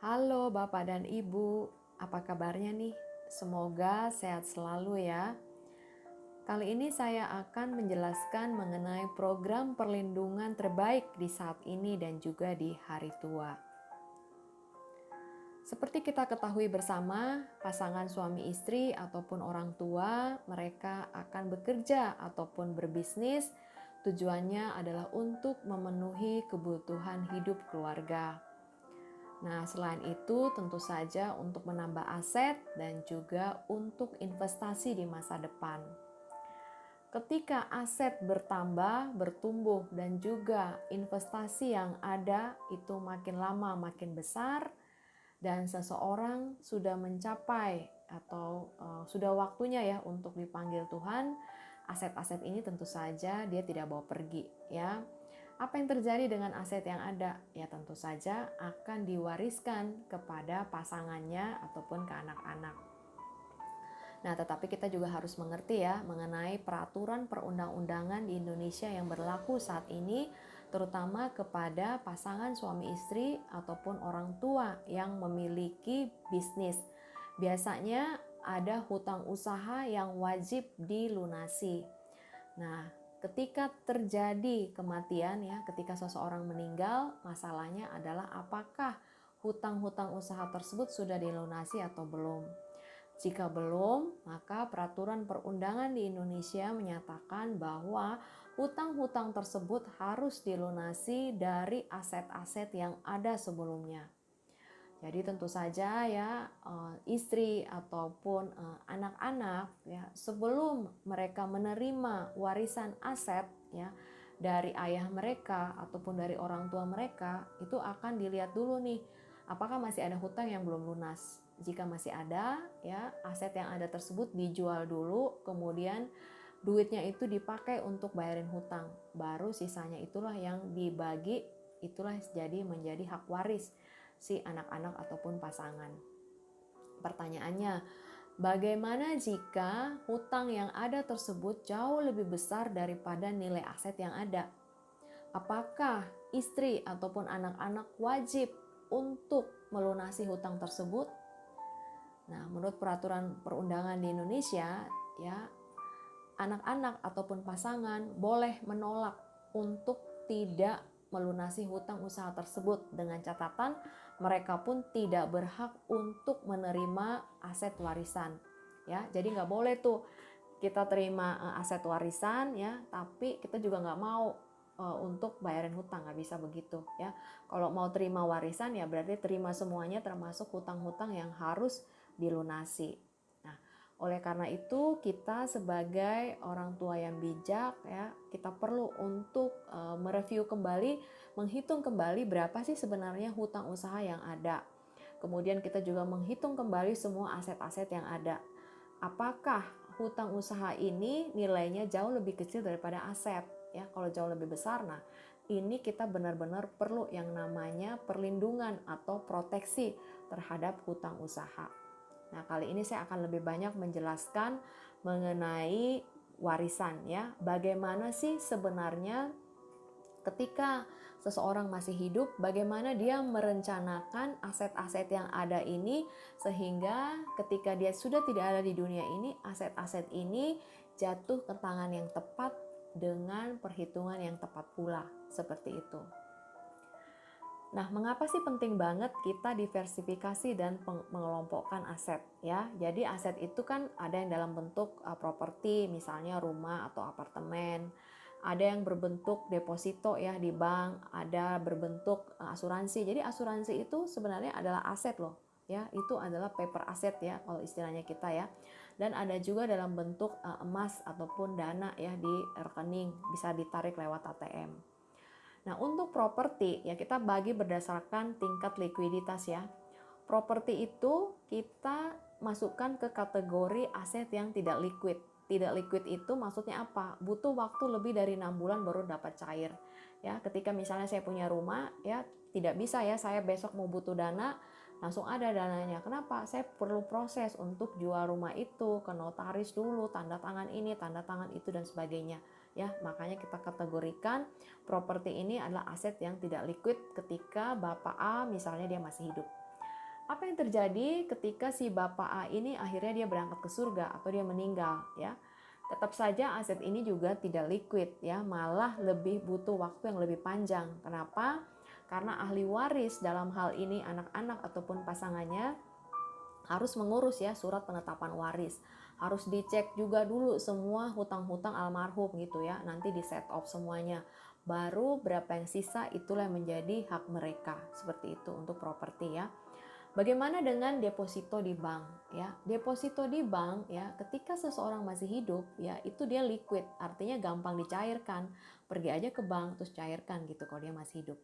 Halo Bapak dan Ibu, apa kabarnya nih? Semoga sehat selalu ya. Kali ini saya akan menjelaskan mengenai program perlindungan terbaik di saat ini dan juga di hari tua. Seperti kita ketahui bersama, pasangan suami istri ataupun orang tua, mereka akan bekerja ataupun berbisnis. Tujuannya adalah untuk memenuhi kebutuhan hidup keluarga. Nah, selain itu tentu saja untuk menambah aset dan juga untuk investasi di masa depan. Ketika aset bertambah, bertumbuh dan juga investasi yang ada itu makin lama makin besar dan seseorang sudah mencapai atau sudah waktunya ya untuk dipanggil Tuhan, aset-aset ini tentu saja dia tidak bawa pergi ya. Apa yang terjadi dengan aset yang ada? Ya tentu saja akan diwariskan kepada pasangannya ataupun ke anak-anak. Nah, tetapi kita juga harus mengerti ya mengenai peraturan perundang-undangan di Indonesia yang berlaku saat ini, terutama kepada pasangan suami istri ataupun orang tua yang memiliki bisnis. Biasanya ada hutang usaha yang wajib dilunasi. Nah, ketika terjadi kematian ya, ketika seseorang meninggal, masalahnya adalah apakah hutang-hutang usaha tersebut sudah dilunasi atau belum. Jika belum, maka peraturan perundangan di Indonesia menyatakan bahwa hutang-hutang tersebut harus dilunasi dari aset-aset yang ada sebelumnya. Jadi tentu saja ya istri ataupun anak-anak ya sebelum mereka menerima warisan aset ya dari ayah mereka ataupun dari orang tua mereka itu akan dilihat dulu nih apakah masih ada hutang yang belum lunas. Jika masih ada ya aset yang ada tersebut dijual dulu, kemudian duitnya itu dipakai untuk bayarin hutang. Baru sisanya itulah yang dibagi, itulah jadi menjadi hak waris si anak-anak ataupun pasangan. Pertanyaannya, bagaimana jika hutang yang ada tersebut jauh lebih besar daripada nilai aset yang ada? Apakah istri ataupun anak-anak wajib untuk melunasi hutang tersebut? Nah, menurut peraturan perundangan di Indonesia, ya, anak-anak ataupun pasangan boleh menolak untuk tidak melunasi hutang usaha tersebut dengan catatan mereka pun tidak berhak untuk menerima aset warisan ya. Jadi nggak boleh tuh kita terima aset warisan ya tapi kita juga nggak mau untuk bayarin hutang, nggak bisa begitu ya. Kalau mau terima warisan ya berarti terima semuanya termasuk hutang-hutang yang harus dilunasi. Oleh karena itu, kita sebagai orang tua yang bijak ya, kita perlu untuk mereview kembali, menghitung kembali berapa sih sebenarnya hutang usaha yang ada. Kemudian kita juga menghitung kembali semua aset-aset yang ada. Apakah hutang usaha ini nilainya jauh lebih kecil daripada aset? Ya, kalau jauh lebih besar, nah ini kita benar-benar perlu yang namanya perlindungan atau proteksi terhadap hutang usaha. Nah, kali ini saya akan lebih banyak menjelaskan mengenai warisan ya. Bagaimana sih sebenarnya ketika seseorang masih hidup, bagaimana dia merencanakan aset-aset yang ada ini sehingga ketika dia sudah tidak ada di dunia ini, aset-aset ini jatuh ke tangan yang tepat dengan perhitungan yang tepat pula, seperti itu. Nah, mengapa sih penting banget kita diversifikasi dan mengelompokkan aset ya? Jadi aset itu kan ada yang dalam bentuk properti, misalnya rumah atau apartemen. Ada yang berbentuk deposito ya di bank, ada berbentuk asuransi. Jadi asuransi itu sebenarnya adalah aset loh, ya. Itu adalah paper aset ya kalau istilahnya kita ya. Dan ada juga dalam bentuk emas ataupun dana ya di rekening, bisa ditarik lewat ATM. Nah, untuk properti ya kita bagi berdasarkan tingkat likuiditas ya. Properti itu kita masukkan ke kategori aset yang tidak liquid. Tidak liquid itu maksudnya apa? Butuh waktu lebih dari 6 bulan baru dapat cair. Ya, ketika misalnya saya punya rumah ya tidak bisa ya saya besok mau butuh dana langsung ada dananya. Kenapa? Saya perlu proses untuk jual rumah itu ke notaris dulu, tanda tangan ini, tanda tangan itu dan sebagainya. Ya, makanya kita kategorikan properti ini adalah aset yang tidak liquid ketika Bapak A misalnya dia masih hidup. Apa yang terjadi ketika si Bapak A ini akhirnya dia berangkat ke surga atau dia meninggal ya? Tetap saja aset ini juga tidak liquid ya, malah lebih butuh waktu yang lebih panjang. Kenapa? Karena ahli waris dalam hal ini anak-anak ataupun pasangannya harus mengurus ya surat penetapan waris. Harus dicek juga dulu semua hutang-hutang almarhum gitu ya. Nanti di set off semuanya. Baru berapa yang sisa itulah yang menjadi hak mereka. Seperti itu untuk properti ya. Bagaimana dengan deposito di bank ya? Deposito di bank ya, ketika seseorang masih hidup ya, itu dia liquid, artinya gampang dicairkan. Pergi aja ke bank terus cairkan gitu kalau dia masih hidup.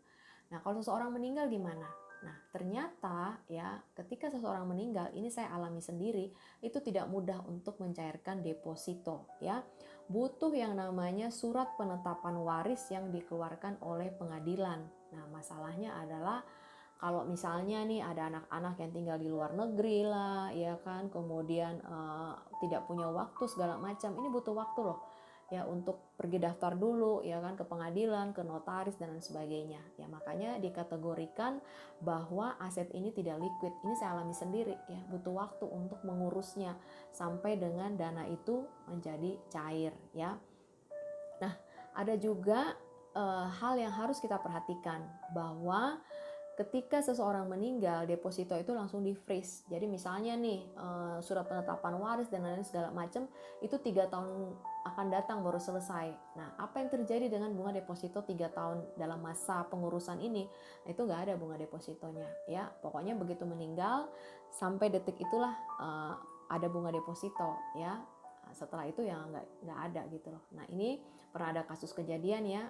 Nah, kalau seseorang meninggal gimana? Nah, ternyata ya, ketika seseorang meninggal, ini saya alami sendiri, itu tidak mudah untuk mencairkan deposito ya. Butuh yang namanya surat penetapan waris yang dikeluarkan oleh pengadilan. Nah, masalahnya adalah kalau misalnya nih ada anak-anak yang tinggal di luar negeri lah, ya kan, kemudian tidak punya waktu segala macam, ini butuh waktu loh, ya untuk pergi daftar dulu, ya kan, ke pengadilan, ke notaris dan lain sebagainya. Ya makanya dikategorikan bahwa aset ini tidak liquid. Ini saya alami sendiri, ya butuh waktu untuk mengurusnya sampai dengan dana itu menjadi cair, ya. Nah, ada juga hal yang harus kita perhatikan bahwa ketika seseorang meninggal, deposito itu langsung di freeze. Jadi misalnya nih surat penetapan waris dan lain-lain segala macam itu 3 tahun akan datang baru selesai. Nah, apa yang terjadi dengan bunga deposito 3 tahun dalam masa pengurusan ini? Nah, itu nggak ada bunga depositonya. Ya, pokoknya begitu meninggal sampai detik itulah ada bunga deposito. Ya, setelah itu ya nggak ada gitu loh. Nah, ini pernah ada kasus kejadian ya,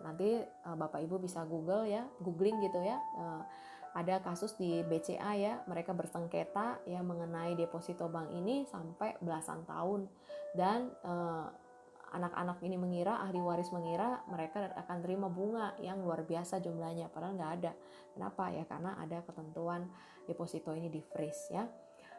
nanti Bapak Ibu bisa googling gitu ya, ada kasus di BCA ya, mereka bersengketa ya mengenai deposito bank ini sampai belasan tahun dan anak-anak ini mengira, ahli waris mengira mereka akan terima bunga yang luar biasa jumlahnya, padahal nggak ada. Kenapa ya? Karena ada ketentuan deposito ini di freeze ya.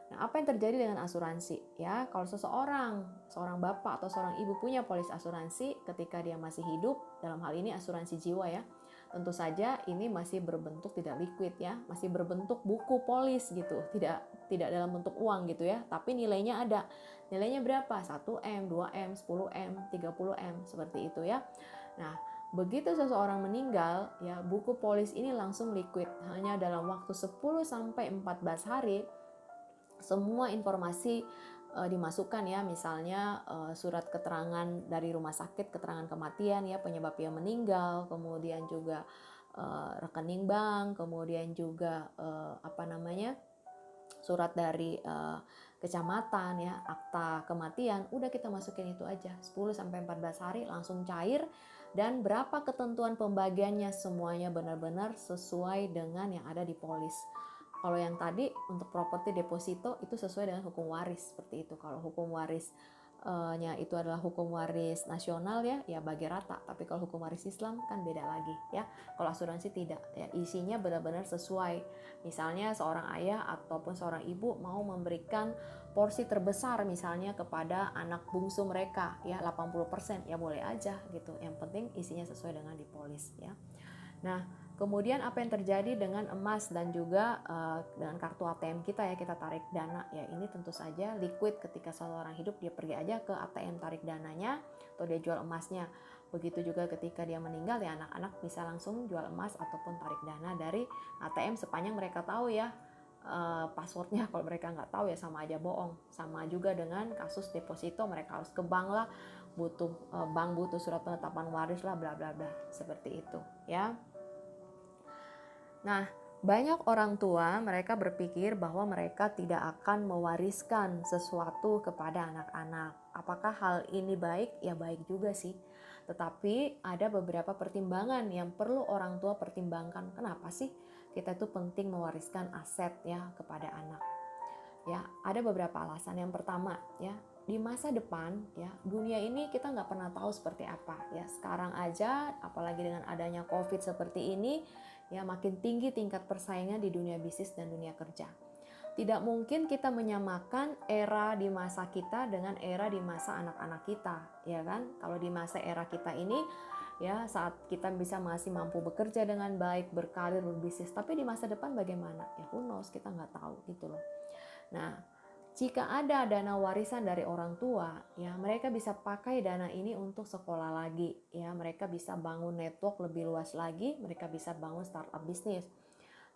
Nah, apa yang terjadi dengan asuransi? Ya, kalau seorang bapak atau seorang ibu punya polis asuransi ketika dia masih hidup, dalam hal ini asuransi jiwa ya, tentu saja ini masih berbentuk tidak liquid ya, masih berbentuk buku polis gitu, tidak dalam bentuk uang gitu ya, tapi nilainya ada. Nilainya berapa? 1M, 2M, 10M, 30M, seperti itu ya. Nah, begitu seseorang meninggal, ya buku polis ini langsung liquid. Hanya dalam waktu 10 sampai 14 hari semua informasi dimasukkan ya, misalnya surat keterangan dari rumah sakit, keterangan kematian ya, penyebab dia meninggal, kemudian juga rekening bank, kemudian juga surat dari kecamatan ya, akta kematian, udah kita masukin itu aja. 10 sampai 14 hari langsung cair, dan berapa ketentuan pembagiannya semuanya benar-benar sesuai dengan yang ada di polis. Kalau yang tadi untuk properti deposito itu sesuai dengan hukum waris seperti itu. Kalau hukum warisnya itu adalah hukum waris nasional ya bagi rata. Tapi kalau hukum waris Islam kan beda lagi ya. Kalau asuransi tidak ya, isinya benar-benar sesuai. Misalnya seorang ayah ataupun seorang ibu mau memberikan porsi terbesar misalnya kepada anak bungsu mereka ya 80%, ya boleh aja gitu. Yang penting isinya sesuai dengan di polis ya. Nah, kemudian apa yang terjadi dengan emas dan juga dengan kartu ATM kita ya, kita tarik dana ya, ini tentu saja liquid. Ketika seseorang hidup dia pergi aja ke ATM tarik dananya atau dia jual emasnya. Begitu juga ketika dia meninggal ya, anak-anak bisa langsung jual emas ataupun tarik dana dari ATM sepanjang mereka tahu ya passwordnya. Kalau mereka nggak tahu ya sama aja bohong. Sama juga dengan kasus deposito, mereka harus ke bank lah, bank butuh surat penetapan waris lah, bla bla bla, seperti itu ya. Nah, banyak orang tua mereka berpikir bahwa mereka tidak akan mewariskan sesuatu kepada anak-anak. Apakah hal ini baik? Ya baik juga sih. Tetapi ada beberapa pertimbangan yang perlu orang tua pertimbangkan. Kenapa sih kita itu penting mewariskan aset ya kepada anak? Ya, ada beberapa alasan. Yang pertama ya, di masa depan ya, dunia ini kita nggak pernah tahu seperti apa ya. Sekarang aja apalagi dengan adanya COVID seperti ini ya, makin tinggi tingkat persaingan di dunia bisnis dan dunia kerja. Tidak mungkin kita menyamakan era di masa kita dengan era di masa anak-anak kita, ya kan? Kalau di masa era kita ini ya saat kita bisa masih mampu bekerja dengan baik, berkarir, berbisnis, tapi di masa depan bagaimana? Ya who knows, kita nggak tahu gitu loh. Nah, jika ada dana warisan dari orang tua, ya mereka bisa pakai dana ini untuk sekolah lagi, ya mereka bisa bangun network lebih luas lagi, mereka bisa bangun startup bisnis.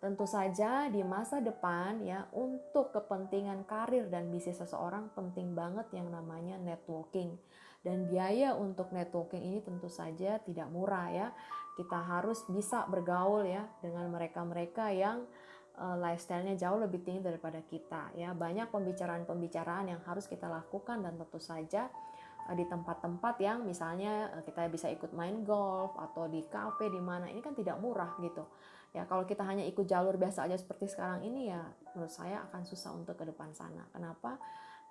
Tentu saja di masa depan ya untuk kepentingan karir dan bisnis seseorang penting banget yang namanya networking. Dan biaya untuk networking ini tentu saja tidak murah ya. Kita harus bisa bergaul ya dengan mereka-mereka yang lifestyle-nya jauh lebih tinggi daripada kita ya. Banyak pembicaraan-pembicaraan yang harus kita lakukan dan tentu saja di tempat-tempat yang misalnya kita bisa ikut main golf atau di kafe di mana, ini kan tidak murah gitu. Ya kalau kita hanya ikut jalur biasa aja seperti sekarang ini ya menurut saya akan susah untuk ke depan sana. Kenapa?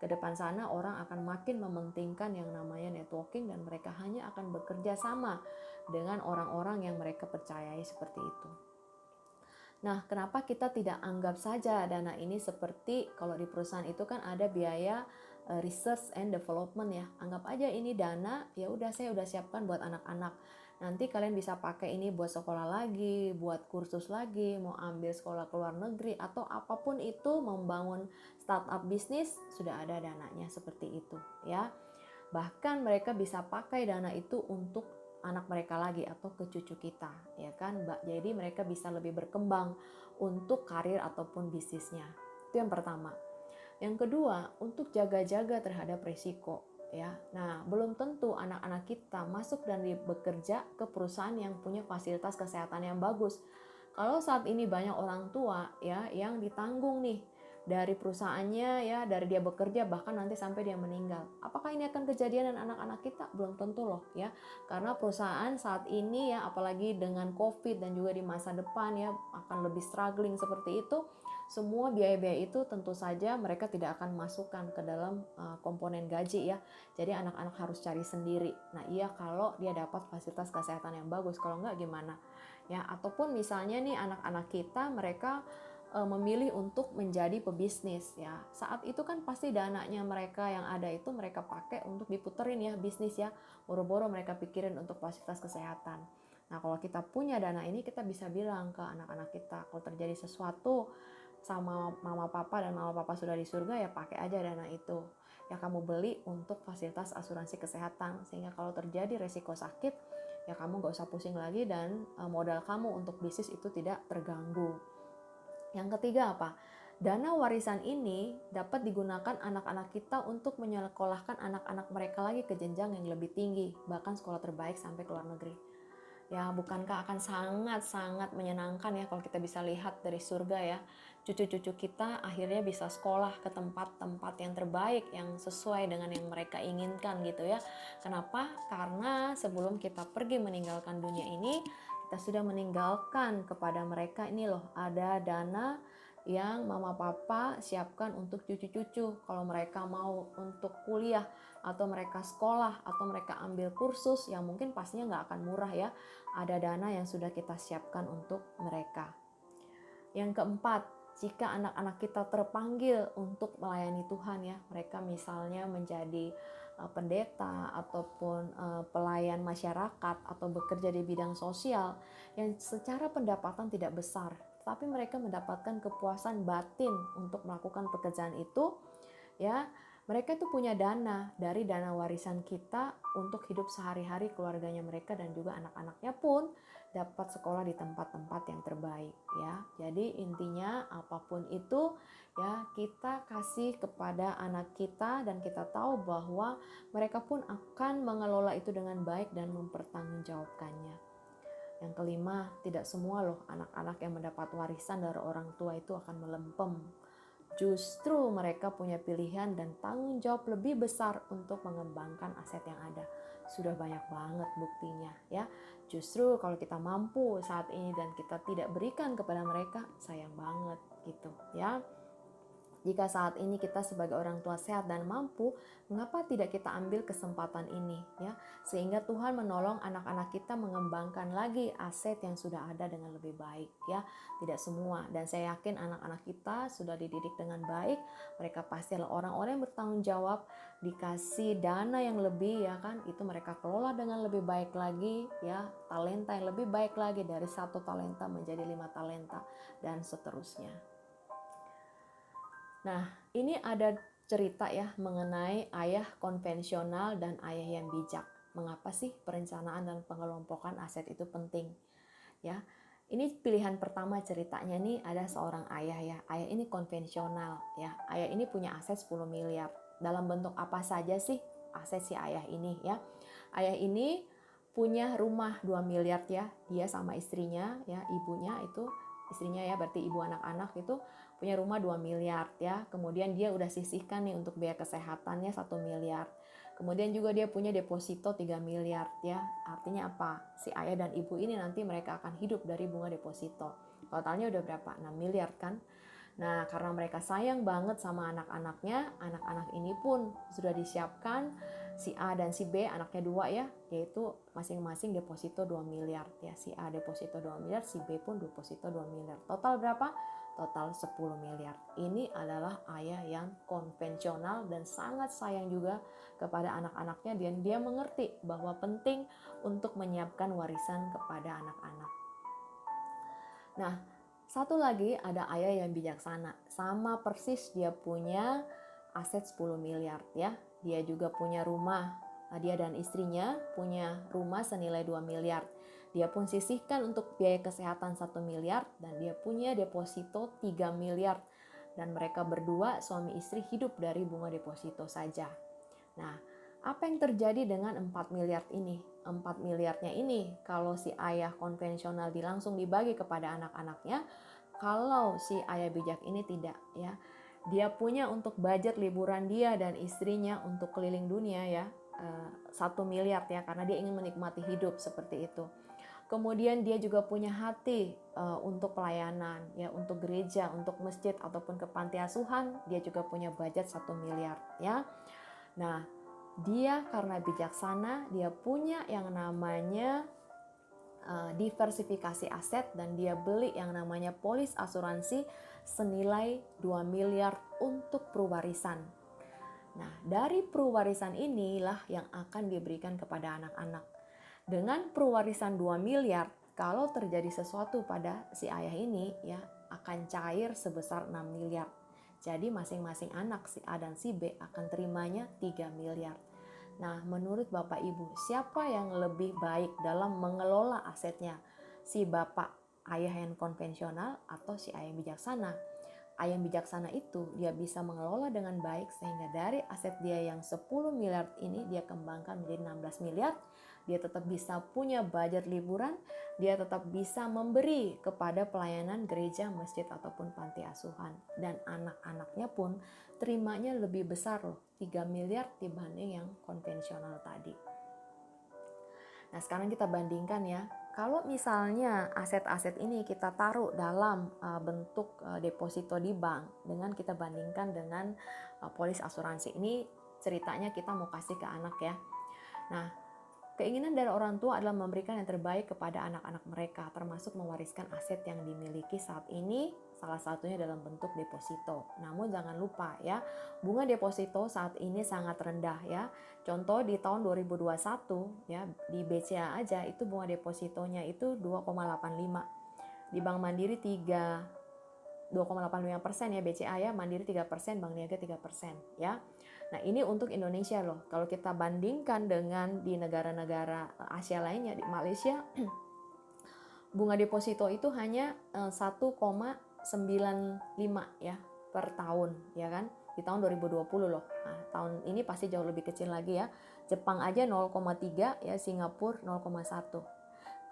Ke depan sana orang akan makin mementingkan yang namanya networking dan mereka hanya akan bekerja sama dengan orang-orang yang mereka percayai seperti itu. Nah, kenapa kita tidak anggap saja dana ini seperti kalau di perusahaan itu kan ada biaya research and development ya. Anggap aja ini dana, ya udah saya udah siapkan buat anak-anak. Nanti kalian bisa pakai ini buat sekolah lagi, buat kursus lagi, mau ambil sekolah ke luar negeri atau apapun itu, membangun startup bisnis sudah ada dananya seperti itu ya. Bahkan mereka bisa pakai dana itu untuk anak mereka lagi atau ke cucu kita, ya kan? Jadi mereka bisa lebih berkembang untuk karir ataupun bisnisnya. Itu yang pertama. Yang kedua, untuk jaga-jaga terhadap risiko, ya. Nah, belum tentu anak-anak kita masuk dan bekerja ke perusahaan yang punya fasilitas kesehatan yang bagus. Kalau saat ini banyak orang tua ya yang ditanggung nih dari perusahaannya ya, dari dia bekerja bahkan nanti sampai dia meninggal. Apakah ini akan kejadian dengan anak-anak kita? Belum tentu loh ya. Karena perusahaan saat ini ya apalagi dengan Covid dan juga di masa depan ya akan lebih struggling seperti itu. Semua biaya-biaya itu tentu saja mereka tidak akan masukkan ke dalam komponen gaji ya. Jadi anak-anak harus cari sendiri. Nah, iya kalau dia dapat fasilitas kesehatan yang bagus. Kalau enggak gimana? Ya, ataupun misalnya nih anak-anak kita mereka memilih untuk menjadi pebisnis ya. Saat itu kan pasti dananya mereka yang ada itu mereka pakai untuk diputerin ya bisnis ya. Boro-boro mereka pikirin untuk fasilitas kesehatan. Nah, kalau kita punya dana ini kita bisa bilang ke anak-anak kita kalau terjadi sesuatu sama mama papa dan mama papa sudah di surga ya pakai aja dana itu. Ya kamu beli untuk fasilitas asuransi kesehatan sehingga kalau terjadi resiko sakit ya kamu gak usah pusing lagi dan modal kamu untuk bisnis itu tidak terganggu. Yang ketiga apa? Dana warisan ini dapat digunakan anak-anak kita untuk menyekolahkan anak-anak mereka lagi ke jenjang yang lebih tinggi, bahkan sekolah terbaik sampai ke luar negeri. Ya, bukankah akan sangat-sangat menyenangkan ya kalau kita bisa lihat dari surga ya. Cucu-cucu kita akhirnya bisa sekolah ke tempat-tempat yang terbaik, yang sesuai dengan yang mereka inginkan gitu ya. Kenapa? Karena sebelum kita pergi meninggalkan dunia ini, kita sudah meninggalkan kepada mereka ini loh, ada dana yang mama papa siapkan untuk cucu-cucu. Kalau mereka mau untuk kuliah atau mereka sekolah atau mereka ambil kursus yang mungkin pastinya nggak akan murah ya. Ada dana yang sudah kita siapkan untuk mereka. Yang keempat, jika anak-anak kita terpanggil untuk melayani Tuhan ya, mereka misalnya menjadi pendeta ataupun pelayan masyarakat atau bekerja di bidang sosial yang secara pendapatan tidak besar, tapi mereka mendapatkan kepuasan batin untuk melakukan pekerjaan itu ya. Mereka itu punya dana dari dana warisan kita untuk hidup sehari-hari keluarganya mereka dan juga anak-anaknya pun dapat sekolah di tempat-tempat yang terbaik ya. Jadi intinya apapun itu ya kita kasih kepada anak kita dan kita tahu bahwa mereka pun akan mengelola itu dengan baik dan mempertanggungjawabkannya. Yang kelima, tidak semua loh anak-anak yang mendapat warisan dari orang tua itu akan melempem. Justru mereka punya pilihan dan tanggung jawab lebih besar untuk mengembangkan aset yang ada. Sudah banyak banget buktinya ya. Justru kalau kita mampu saat ini dan kita tidak berikan kepada mereka, sayang banget gitu ya. Jika saat ini kita sebagai orang tua sehat dan mampu, mengapa tidak kita ambil kesempatan ini ya, sehingga Tuhan menolong anak-anak kita mengembangkan lagi aset yang sudah ada dengan lebih baik ya. Tidak semua, dan saya yakin anak-anak kita sudah dididik dengan baik, mereka pasti adalah orang-orang yang bertanggung jawab, dikasih dana yang lebih ya kan, itu mereka kelola dengan lebih baik lagi ya, talenta yang lebih baik lagi, dari 1 talenta menjadi 5 talenta dan seterusnya. Nah, ini ada cerita ya mengenai ayah konvensional dan ayah yang bijak. Mengapa sih perencanaan dan pengelompokan aset itu penting? Ya, ini pilihan pertama ceritanya nih, ada seorang ayah ya. Ayah ini konvensional ya. Ayah ini punya aset 10 miliar. Dalam bentuk apa saja sih aset si ayah ini ya? Ayah ini punya rumah 2 miliar ya. Dia sama istrinya ya, ibunya itu istrinya ya, berarti ibu anak-anak itu punya rumah 2 miliar ya. Kemudian dia udah sisihkan nih untuk biaya kesehatannya 1 miliar. Kemudian juga dia punya deposito 3 miliar ya. Artinya apa? Si ayah dan ibu ini nanti mereka akan hidup dari bunga deposito. Totalnya udah berapa? 6 miliar kan? Nah, karena mereka sayang banget sama anak-anaknya, anak-anak ini pun sudah disiapkan si A dan si B, anaknya 2 ya, yaitu masing-masing deposito 2 miliar ya. Si A deposito 2 miliar, si B pun deposito 2 miliar. Total berapa? Total 10 miliar. Ini adalah ayah yang konvensional dan sangat sayang juga kepada anak-anaknya, dan dia mengerti bahwa penting untuk menyiapkan warisan kepada anak-anak. Nah, satu lagi ada ayah yang bijaksana. Sama persis dia punya aset 10 miliar ya. Dia juga punya rumah. Dia dan istrinya punya rumah senilai 2 miliar. Dia pun sisihkan untuk biaya kesehatan 1 miliar dan dia punya deposito 3 miliar. Dan mereka berdua suami istri hidup dari bunga deposito saja. Nah, apa yang terjadi dengan 4 miliar ini? 4 miliarnya ini kalau si ayah konvensional langsung dibagi kepada anak-anaknya, kalau si ayah bijak ini tidak ya. Dia punya untuk budget liburan dia dan istrinya untuk keliling dunia ya, 1 miliar ya, karena dia ingin menikmati hidup seperti itu. Kemudian dia juga punya hati untuk pelayanan ya, untuk gereja, untuk masjid ataupun ke panti asuhan, dia juga punya budget 1 miliar ya. Nah, dia karena bijaksana, dia punya yang namanya diversifikasi aset, dan dia beli yang namanya polis asuransi senilai 2 miliar untuk pewarisan. Nah, dari pewarisan inilah yang akan diberikan kepada anak-anak. Dengan pewarisan 2 miliar, kalau terjadi sesuatu pada si ayah ini ya, akan cair sebesar 6 miliar. Jadi masing-masing anak si A dan si B akan terimanya 3 miliar. Nah, menurut Bapak Ibu, siapa yang lebih baik dalam mengelola asetnya? Si Bapak ayah yang konvensional atau si ayah yang bijaksana? Ayah yang bijaksana itu dia bisa mengelola dengan baik sehingga dari aset dia yang 10 miliar ini dia kembangkan menjadi 16 miliar. Dia tetap bisa punya budget liburan, dia tetap bisa memberi kepada pelayanan gereja, masjid ataupun panti asuhan, dan anak-anaknya pun terimanya lebih besar loh, 3 miliar dibanding yang konvensional tadi. Nah, sekarang kita bandingkan ya. Kalau misalnya aset-aset ini kita taruh dalam bentuk deposito di bank, dengan kita bandingkan dengan polis asuransi, ini ceritanya kita mau kasih ke anak ya. Nah, keinginan dari orang tua adalah memberikan yang terbaik kepada anak-anak mereka, termasuk mewariskan aset yang dimiliki saat ini, salah satunya dalam bentuk deposito. Namun jangan lupa ya, bunga deposito saat ini sangat rendah ya. Contoh di tahun 2021 ya, di BCA aja itu bunga depositonya itu 2,85. Di Bank Mandiri 2,85% ya BCA ya, Mandiri 3%, Bank Niaga 3% ya. Nah, ini untuk Indonesia loh. Kalau kita bandingkan dengan di negara-negara Asia lainnya, di Malaysia bunga deposito itu hanya 1,95 ya per tahun ya kan, di tahun 2020 loh. Nah, tahun ini pasti jauh lebih kecil lagi ya. Jepang aja 0,3 ya, Singapura 0,1.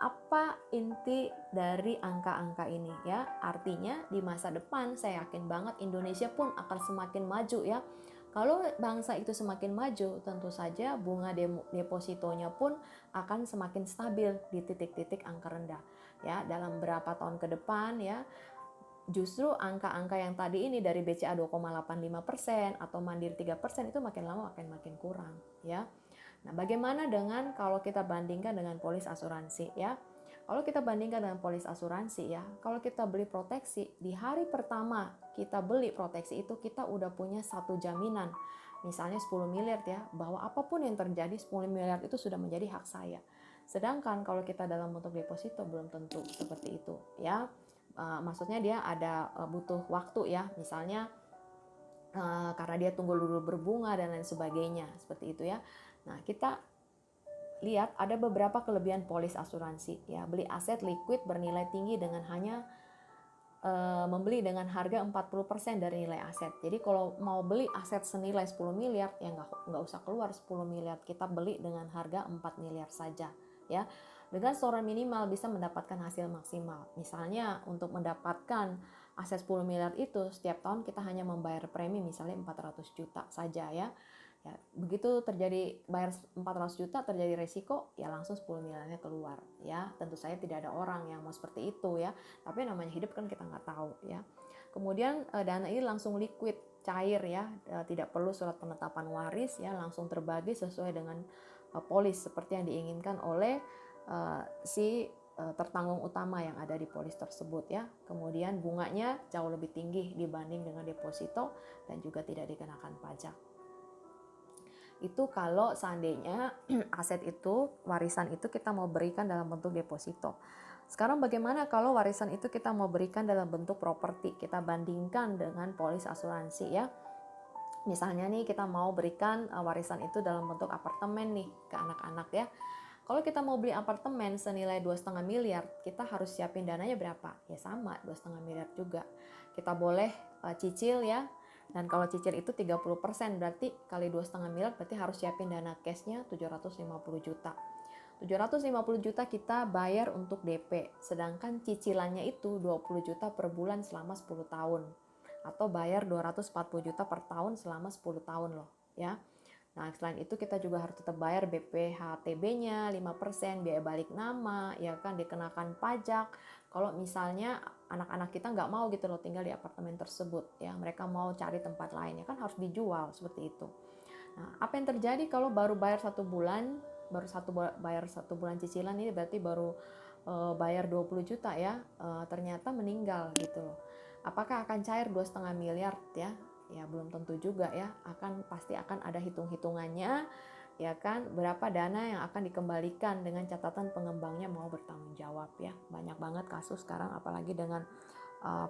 Apa inti dari angka-angka ini ya? Artinya di masa depan saya yakin banget Indonesia pun akan semakin maju ya. Kalau bangsa itu semakin maju, tentu saja bunga depositonya pun akan semakin stabil di titik-titik angka rendah. Ya, dalam berapa tahun ke depan ya, justru angka-angka yang tadi ini dari BCA 2,85% atau Mandiri 3% itu makin lama makin kurang ya. Nah, bagaimana dengan kalau kita bandingkan dengan polis asuransi ya? Kalau kita bandingkan dengan polis asuransi ya, kalau kita beli proteksi, di hari pertama kita beli proteksi itu kita udah punya satu jaminan. Misalnya 10 miliar ya, bahwa apapun yang terjadi 10 miliar itu sudah menjadi hak saya. Sedangkan kalau kita dalam bentuk deposito belum tentu seperti itu ya. Maksudnya dia ada butuh waktu ya, misalnya karena dia tunggu dulu berbunga dan lain sebagainya, seperti itu ya. Nah, kita lihat ada beberapa kelebihan polis asuransi ya. Beli aset liquid bernilai tinggi dengan hanya membeli dengan harga 40% dari nilai aset. Jadi kalau mau beli aset senilai 10 miliar ya nggak usah keluar 10 miliar, kita beli dengan harga 4 miliar saja ya. Dengan setoran minimal bisa mendapatkan hasil maksimal. Misalnya untuk mendapatkan aset 10 miliar itu setiap tahun kita hanya membayar premi misalnya 400 juta saja ya. Ya, begitu terjadi bayar 400 juta terjadi resiko ya langsung 10 miliarnya keluar ya. Tentu saja tidak ada orang yang mau seperti itu ya, tapi namanya hidup kan kita nggak tahu ya. Kemudian dana ini langsung liquid, cair ya, tidak perlu surat penetapan waris ya, langsung terbagi sesuai dengan polis seperti yang diinginkan oleh si tertanggung utama yang ada di polis tersebut ya. Kemudian bunganya jauh lebih tinggi dibanding dengan deposito dan juga tidak dikenakan pajak. Itu kalau seandainya aset itu, warisan itu kita mau berikan dalam bentuk deposito. Sekarang bagaimana kalau warisan itu kita mau berikan dalam bentuk properti? Kita bandingkan dengan polis asuransi ya. Misalnya nih kita mau berikan warisan itu dalam bentuk apartemen nih ke anak-anak ya. Kalau kita mau beli apartemen senilai 2,5 miliar, kita harus siapin dananya berapa? Ya sama, 2,5 miliar juga. Kita boleh cicil ya. Dan kalau cicil itu 30%, berarti kali 2,5 miliar berarti harus siapin dana cashnya 750 juta. 750 juta kita bayar untuk DP, sedangkan cicilannya itu 20 juta per bulan selama 10 tahun. Atau bayar 240 juta per tahun selama 10 tahun loh ya. Nah, selain itu kita juga harus tetap bayar BPHTB-nya 5%, biaya balik nama, ya kan, dikenakan pajak. Kalau misalnya anak-anak kita nggak mau gitu loh tinggal di apartemen tersebut, ya mereka mau cari tempat lain, ya kan harus dijual seperti itu. Nah, apa yang terjadi kalau baru bayar satu bulan, bayar satu bulan cicilan ini berarti baru bayar 20 juta ya, ternyata meninggal gitu loh. Apakah akan cair 2,5 miliar ya? Ya belum tentu juga ya, pasti akan ada hitung-hitungannya ya kan, berapa dana yang akan dikembalikan dengan catatan pengembangnya mau bertanggung jawab ya. Banyak banget kasus sekarang apalagi dengan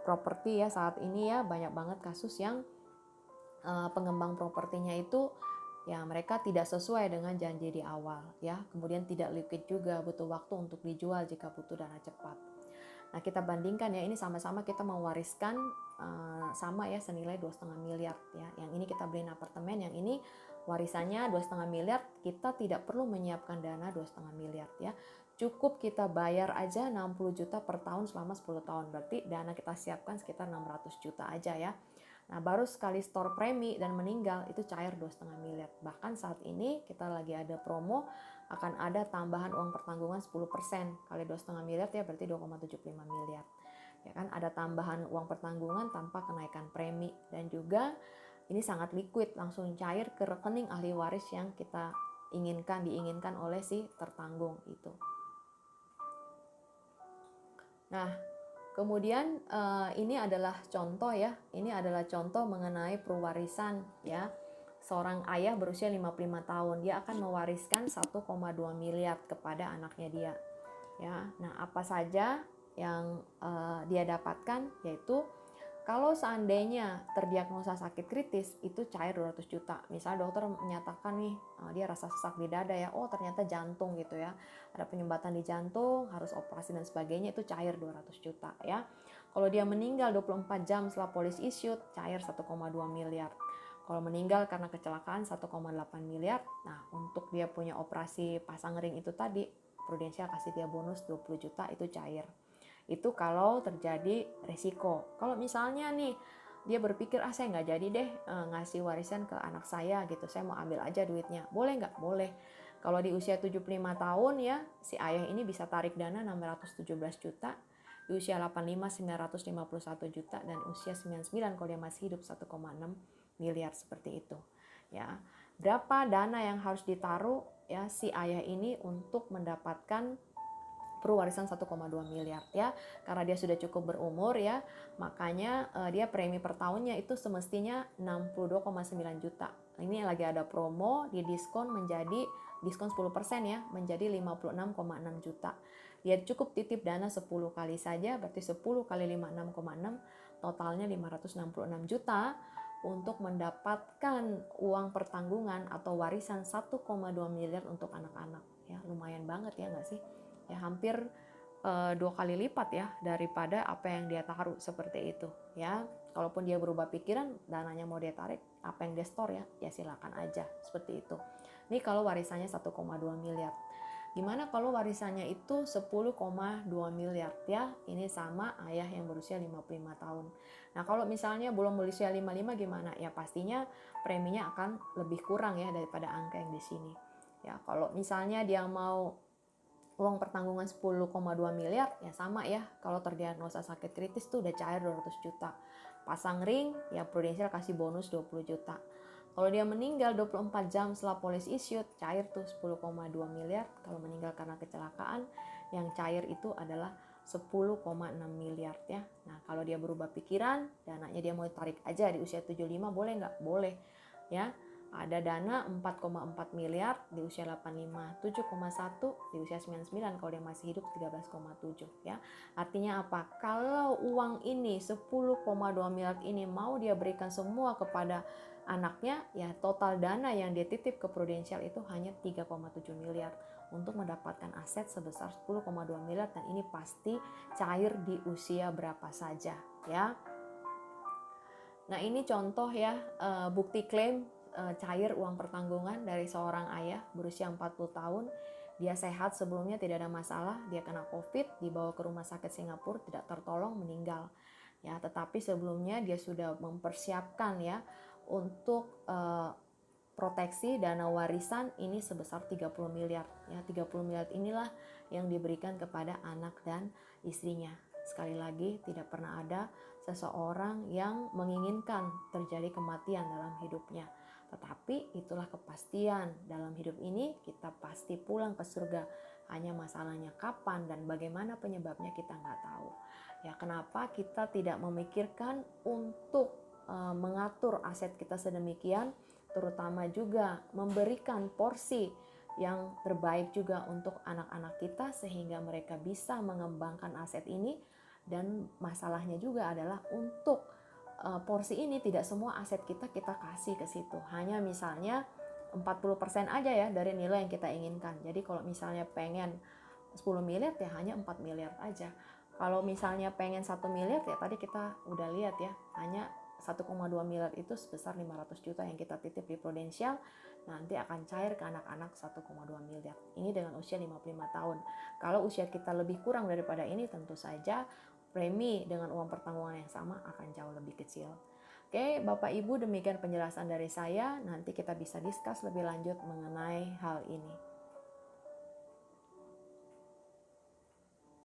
properti ya saat ini ya, banyak banget kasus yang pengembang propertinya itu ya mereka tidak sesuai dengan janji di awal ya, kemudian tidak liquid juga, butuh waktu untuk dijual jika butuh dana cepat. Nah, kita bandingkan ya, ini sama-sama kita mewariskan sama ya senilai 2,5 miliar ya. Yang ini kita beliin apartemen, yang ini warisannya 2,5 miliar, kita tidak perlu menyiapkan dana 2,5 miliar ya. Cukup kita bayar aja 60 juta per tahun selama 10 tahun. Berarti dana kita siapkan sekitar 600 juta aja ya. Nah, baru sekali store premi dan meninggal itu cair 2,5 miliar. Bahkan saat ini kita lagi ada promo, akan ada tambahan uang pertanggungan 10% kali 2,5 miliar ya berarti 2,75 miliar. Ya kan, ada tambahan uang pertanggungan tanpa kenaikan premi dan juga ini sangat liquid, langsung cair ke rekening ahli waris yang kita diinginkan oleh si tertanggung itu. Nah, kemudian ini adalah contoh ya, ini adalah contoh mengenai pewarisan ya. Seorang ayah berusia 55 tahun, dia akan mewariskan 1,2 miliar kepada anaknya dia. Ya, nah apa saja yang dia dapatkan, yaitu kalau seandainya terdiagnosa sakit kritis itu cair 200 juta. Misalnya dokter menyatakan nih dia rasa sesak di dada ya, oh ternyata jantung gitu ya. Ada penyumbatan di jantung, harus operasi dan sebagainya, itu cair 200 juta ya. Kalau dia meninggal 24 jam setelah policy issued, cair 1,2 miliar. Kalau meninggal karena kecelakaan 1,8 miliar. Nah, untuk dia punya operasi pasang ring itu tadi, Prudential kasih dia bonus 20 juta, itu cair. Itu kalau terjadi resiko. Kalau misalnya nih dia berpikir saya nggak jadi deh ngasih warisan ke anak saya gitu, saya mau ambil aja duitnya, boleh nggak? Boleh. Kalau di usia 75 tahun ya, si ayah ini bisa tarik dana 617 juta di usia 85 951 juta, dan usia 99 kalau dia masih hidup 1,6 miliar seperti itu. Ya, berapa dana yang harus ditaruh ya si ayah ini untuk mendapatkan perwarisan 1,2 miliar ya, karena dia sudah cukup berumur ya, makanya dia premi per tahunnya itu semestinya 62,9 juta. Ini lagi ada promo di diskon 10% ya, menjadi 56,6 juta. Dia cukup titip dana 10 kali saja, berarti 10 kali 56,6 totalnya 566 juta untuk mendapatkan uang pertanggungan atau warisan 1,2 miliar untuk anak-anak. Ya, lumayan banget ya nggak sih? Ya hampir 2 kali lipat ya daripada apa yang dia taruh seperti itu ya. Kalaupun dia berubah pikiran, dananya mau dia tarik, apa yang dia store ya silakan aja seperti itu. Ini kalau warisannya 1,2 miliar. Gimana kalau warisannya itu 10,2 miliar ya? Ini sama ayah yang berusia 55 tahun. Nah, kalau misalnya belum berusia 55 gimana? Ya pastinya preminya akan lebih kurang ya daripada angka yang di sini. Ya, kalau misalnya dia mau uang pertanggungan 10,2 miliar ya sama ya, kalau terdiagnosa sakit kritis tuh udah cair 200 juta. Pasang ring ya Prudential kasih bonus 20 juta. Kalau dia meninggal 24 jam setelah policy issued, cair tuh 10,2 miliar. Kalau meninggal karena kecelakaan, yang cair itu adalah 10,6 miliar ya. Nah, kalau dia berubah pikiran, dananya dia mau tarik aja di usia 75, boleh nggak? Boleh ya. Ada dana 4,4 miliar di usia 85, 7,1 di usia 99 kalau dia masih hidup 13,7 ya. Artinya apa? Kalau uang ini 10,2 miliar ini mau dia berikan semua kepada anaknya, ya total dana yang dia titip ke Prudential itu hanya 3,7 miliar untuk mendapatkan aset sebesar 10,2 miliar, dan ini pasti cair di usia berapa saja ya. Nah, ini contoh ya bukti klaim cair uang pertanggungan dari seorang ayah berusia 40 tahun. Dia sehat sebelumnya, tidak ada masalah, dia kena COVID, dibawa ke rumah sakit Singapura, tidak tertolong, meninggal. Ya, tetapi sebelumnya dia sudah mempersiapkan ya untuk proteksi dana warisan ini sebesar 30 miliar. Ya, 30 miliar inilah yang diberikan kepada anak dan istrinya. Sekali lagi, tidak pernah ada seseorang yang menginginkan terjadi kematian dalam hidupnya. Tetapi itulah kepastian dalam hidup ini, kita pasti pulang ke surga. Hanya masalahnya kapan dan bagaimana penyebabnya kita nggak tahu. Ya, kenapa kita tidak memikirkan untuk mengatur aset kita sedemikian, terutama juga memberikan porsi yang terbaik juga untuk anak-anak kita sehingga mereka bisa mengembangkan aset ini. Dan masalahnya juga adalah untuk porsi ini tidak semua aset kita kasih ke situ. Hanya misalnya 40% aja ya dari nilai yang kita inginkan. Jadi kalau misalnya pengen 10 miliar ya hanya 4 miliar aja. Kalau misalnya pengen 1 miliar ya tadi kita udah lihat ya, hanya 1,2 miliar itu sebesar 500 juta yang kita titip di Prudential, nanti akan cair ke anak-anak 1,2 miliar. Ini dengan usia 55 tahun. Kalau usia kita lebih kurang daripada ini, tentu saja premi dengan uang pertanggungan yang sama akan jauh lebih kecil. Oke, Bapak Ibu, demikian penjelasan dari saya. Nanti kita bisa discuss lebih lanjut mengenai hal ini.